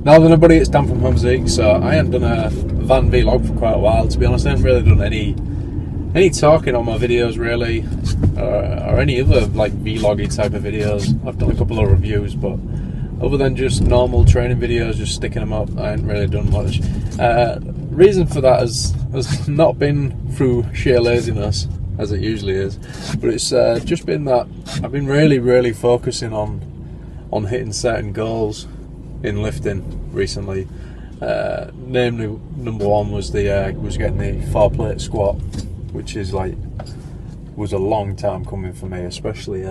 Now then, everybody, it's Dan from Physique. So I haven't done a van vlog for quite a while, to be honest. I haven't really done any talking on my videos really, or any other like vloggy type of videos. I've done a couple of reviews, but other than just normal training videos, just sticking them up, I haven't really done much. Reason for that has not been through sheer laziness, as it usually is, but it's just been that I've been really focusing on hitting certain goals in lifting recently. Namely, number one was getting the 4-plate squat, which was a long time coming for me, especially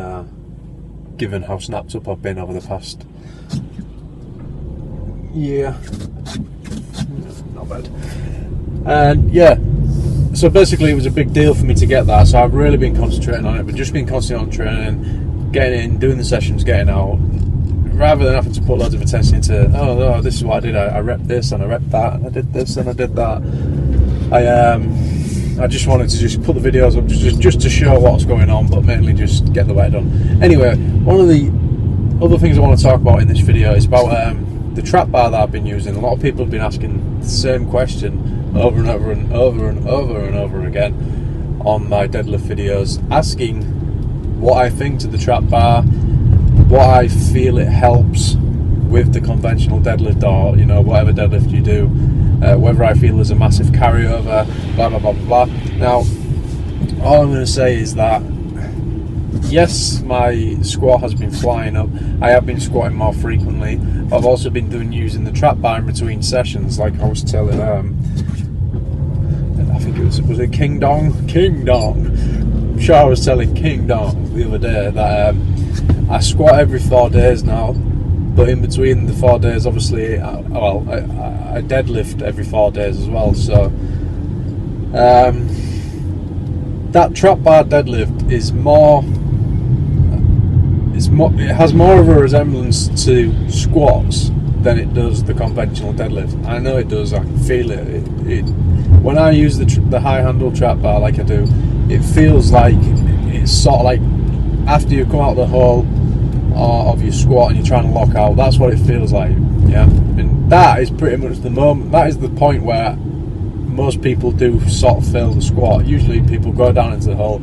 given how snapped up I've been over the past year. Not bad. And yeah, so basically it was a big deal for me to get that, so I've really been concentrating on it, but just been concentrating on training, getting in, doing the sessions, getting out, rather than having to put loads of attention into, oh no, this is what I did, I repped this and I repped that and I did this and I did that. I just wanted to just put the videos up just to show what's going on, but mainly just get the work done. Anyway, one of the other things I want to talk about in this video is about the trap bar that I've been using. A lot of people have been asking the same question over and over and over and over and over again on my deadlift videos, asking what I think to the trap bar, what I feel it helps with the conventional deadlift, or whatever deadlift you do, whether I feel there's a massive carryover, blah blah blah blah. Now, all I'm going to say is that yes, my squat has been flying up. I have been squatting more frequently. I've also been using the trap bar in between sessions, like I was telling. I think was it King Dong? I'm sure I was telling King Dong the other day that I squat every 4 days now, but in between the 4 days, obviously, I deadlift every 4 days as well. So that trap bar deadlift is it has more of a resemblance to squats than it does the conventional deadlift. I know it does. I can feel it. When I use the high handle trap bar like I do, it feels like it's sort of like after you come out of the hole of your squat and you're trying to lock out. That's what it feels like. Yeah, and that is pretty much the moment. That is the point where most people do sort of fail the squat. Usually people go down into the hole,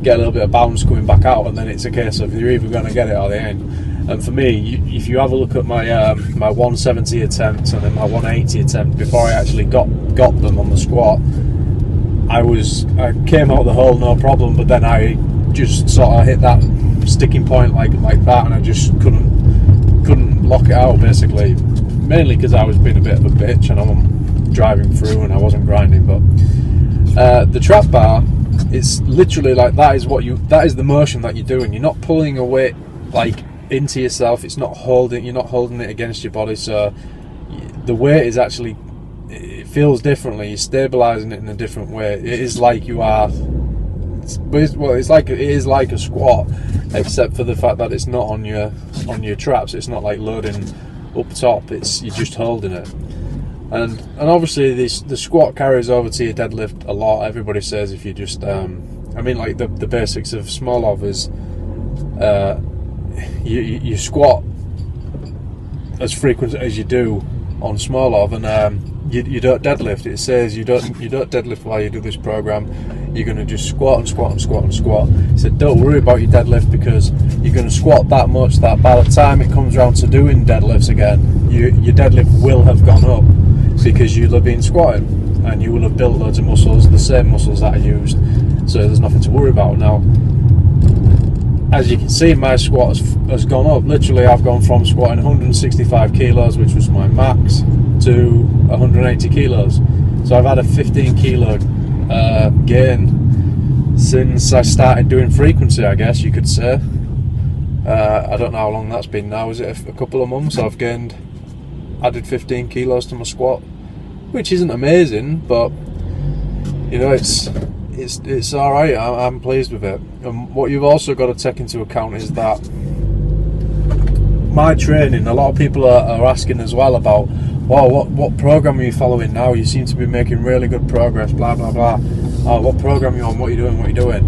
get a little bit of bounce coming back out, and then it's a case of you're either going to get it or they ain't. And for me, if you have a look at my my 170 attempts and then my 180 attempt before I actually got them on the squat, I came out the hole no problem, but then I just sort of hit that sticking point like that, and I just couldn't lock it out, basically, mainly because I was being a bit of a bitch and I'm driving through and I wasn't grinding. But the trap bar, it's literally like that is the motion that you're doing. You're not pulling a weight like into yourself. You're not holding it against your body, so the weight is actually, it feels differently. You're stabilizing it in a different way. It is like you are, well, it is like a squat, except for the fact that it's not on your traps. It's not like loading up top. You're just holding it. And obviously the squat carries over to your deadlift a lot. Everybody says if you just I mean, like the basics of small of is you squat as frequent as you do on small of, and you don't deadlift. It says you don't deadlift while you do this program. You're going to just squat and squat and squat and squat. It said don't worry about your deadlift, because you're going to squat that much that by the time it comes around to doing deadlifts again, your deadlift will have gone up, because you'll have been squatting and you will have built loads of muscles, the same muscles that I used, so there's nothing to worry about. Now, as you can see, my squat has gone up. Literally, I've gone from squatting 165 kilos, which was my max, to 180 kilos. So I've had a 15 kilo gain since I started doing frequency, I guess you could say. I don't know how long that's been now. Is it a couple of months? I've added 15 kilos to my squat, which isn't amazing, but it's all right. I'm pleased with it. And what you've also got to take into account is that my training, a lot of people are asking as well about, wow, what program are you following now? You seem to be making really good progress, blah blah blah. Oh, what program are you on? What are you doing?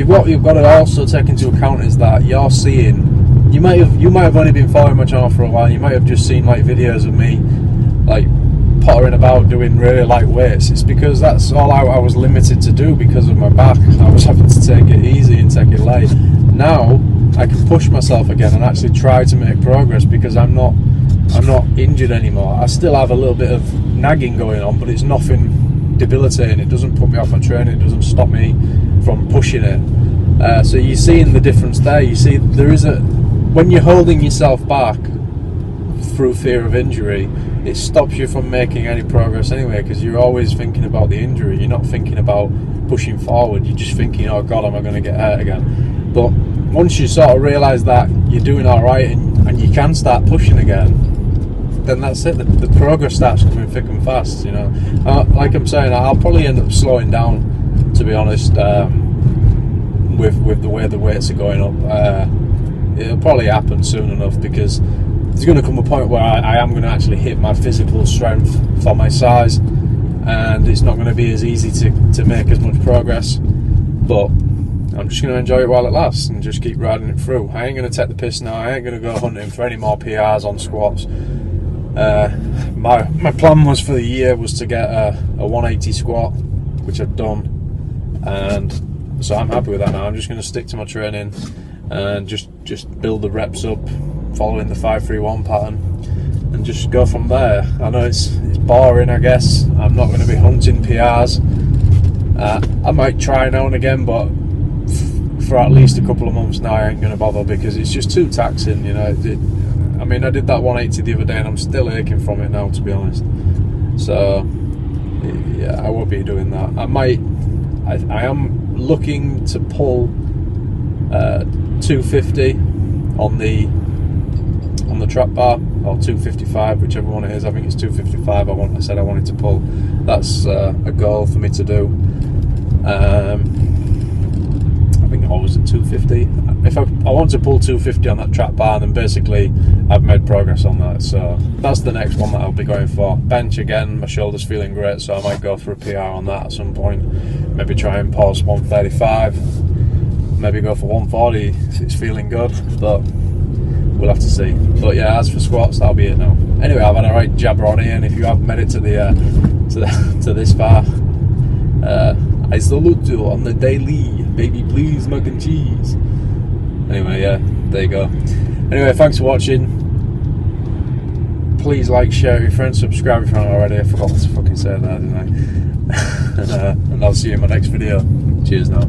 What you've got to also take into account is that you're you might have only been following my channel for a while. You might have just seen like videos of me like pottering about doing really light weights. It's because that's all I was limited to do because of my back. I was having to take it easy and take it light. Now I can push myself again and actually try to make progress because I'm not injured anymore. I still have a little bit of nagging going on, but it's nothing debilitating. It doesn't put me off my training. It doesn't stop me from pushing it. So you're seeing the difference there. You see, there is when you're holding yourself back through fear of injury, it stops you from making any progress anyway, because you're always thinking about the injury. You're not thinking about pushing forward. You're just thinking, oh God, am I going to get hurt again? But once you sort of realise that you're doing all right and you can start pushing again, then that's it. The progress starts coming thick and fast. You know, like I'm saying, I'll probably end up slowing down, to be honest, with the way the weights are going up. It'll probably happen soon enough, because there's going to come a point where I am going to actually hit my physical strength for my size, and it's not going to be as easy to make as much progress. But I'm just going to enjoy it while it lasts and just keep riding it through. I ain't going to take the piss now. I ain't going to go hunting for any more PRs on squats. My plan was for the year was to get a 180 squat, which I've done, and so I'm happy with that now. I'm just going to stick to my training and just build the reps up following the 5-3-1 pattern and just go from there. I know it's boring, I guess. I'm not going to be hunting PRs. I might try now and again, but for at least a couple of months now I ain't going to bother, because it's just too taxing, you know. I mean, I did that 180 the other day and I'm still aching from it now, to be honest. So yeah, I won't be doing that. I am looking to pull 250 on the trap bar, or 255, whichever one it is. I think it's 255. I said I wanted to pull. That's a goal for me to do. I think I was at 250. If I want to pull 250 on that trap bar, then basically I've made progress on that. So that's the next one that I'll be going for. Bench again, my shoulder's feeling great, so I might go for a PR on that at some point. Maybe try and pause 135. Maybe go for 140 if it's feeling good, but we'll have to see. But yeah, as for squats, that'll be it now. Anyway, I've had a right jabber on here, and if you haven't made it to to this far, I salute you on the daily, baby, please, mac and cheese. Anyway, yeah, there you go. Anyway, thanks for watching. Please like, share with your friends, subscribe if you haven't already. I forgot to fucking say that, didn't I? And I'll see you in my next video. Cheers now.